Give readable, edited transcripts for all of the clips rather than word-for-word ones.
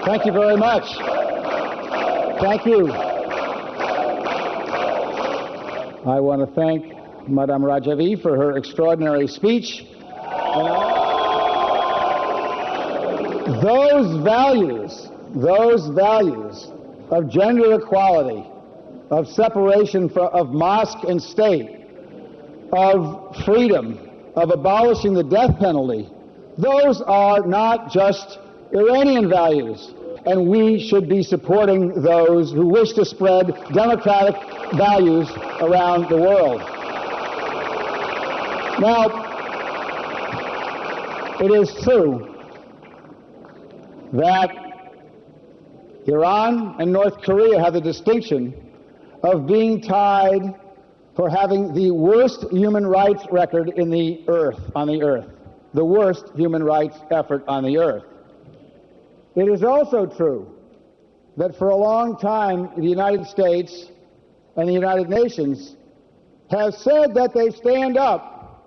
Thank you very much. Thank you. I want to thank Madame Rajavi for her extraordinary speech. Those values of gender equality, of separation of mosque and state, of freedom, of abolishing the death penalty, those are not just Iranian values, and we should be supporting those who wish to spread democratic values around the world. Now, it is true that Iran and North Korea have the distinction of being tied for having the worst human rights record on the earth, the worst human rights effort on the earth. It is also true that for a long time the United States and the United Nations have said that they stand up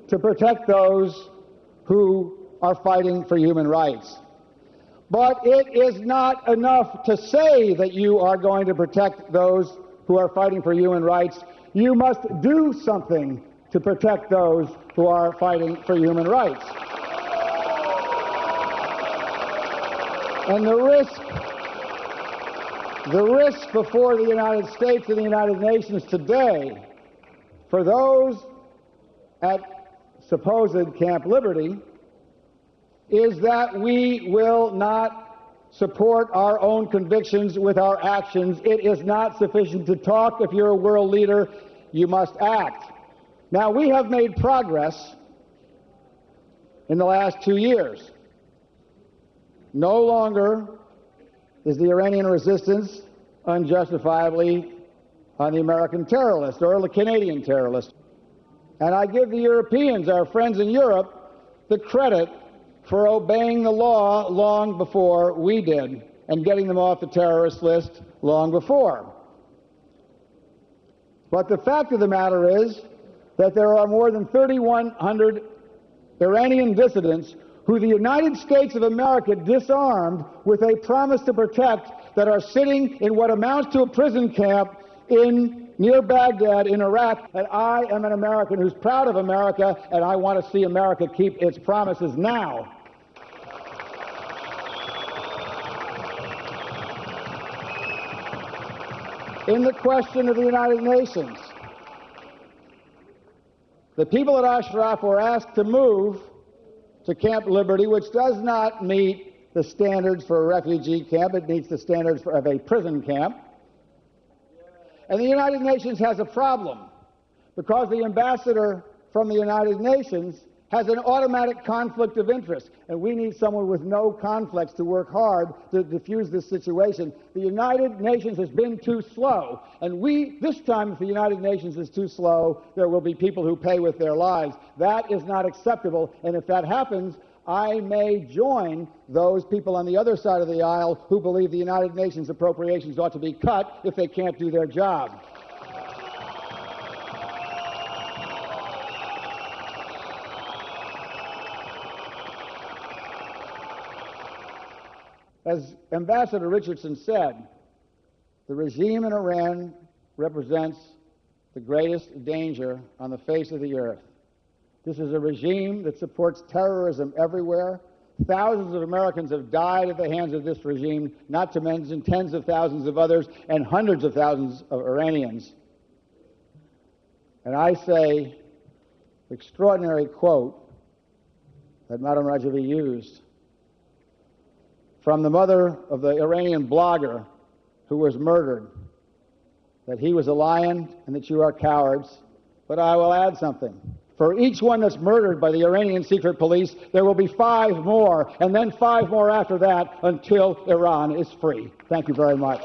to protect those who are fighting for human rights. But it is not enough to say that you are going to protect those who are fighting for human rights. You must do something to protect those who are fighting for human rights. And the risk before the United States and the United Nations today for those at supposed Camp Liberty is that we will not support our own convictions with our actions. It is not sufficient to talk. If you're a world leader, you must act. Now, we have made progress in the last 2 years. No longer is the Iranian resistance unjustifiably on the American terror list or the Canadian terror list. And I give the Europeans, our friends in Europe, the credit for obeying the law long before we did and getting them off the terrorist list long before. But the fact of the matter is that there are more than 3,100 Iranian dissidents who the United States of America disarmed with a promise to protect that are sitting in what amounts to a prison camp near Baghdad in Iraq. And I am an American who's proud of America, and I want to see America keep its promises now. In the question of the United Nations, the people at Ashraf were asked to move to Camp Liberty, which does not meet the standards for a refugee camp. It meets the standards of a prison camp. And the United Nations has a problem because the ambassador from the United Nations has an automatic conflict of interest, and we need someone with no conflicts to work hard to diffuse this situation. The United Nations has been too slow, and this time, if the United Nations is too slow, there will be people who pay with their lives. That is not acceptable, and if that happens, I may join those people on the other side of the aisle who believe the United Nations appropriations ought to be cut if they can't do their job. As Ambassador Richardson said, the regime in Iran represents the greatest danger on the face of the earth. This is a regime that supports terrorism everywhere. Thousands of Americans have died at the hands of this regime, not to mention tens of thousands of others and hundreds of thousands of Iranians. And I say, the extraordinary quote that Madame Rajavi used from the mother of the Iranian blogger who was murdered, that he was a lion and that you are cowards. But I will add something. For each one that's murdered by the Iranian secret police, there will be 5 more, and then 5 more after that until Iran is free. Thank you very much.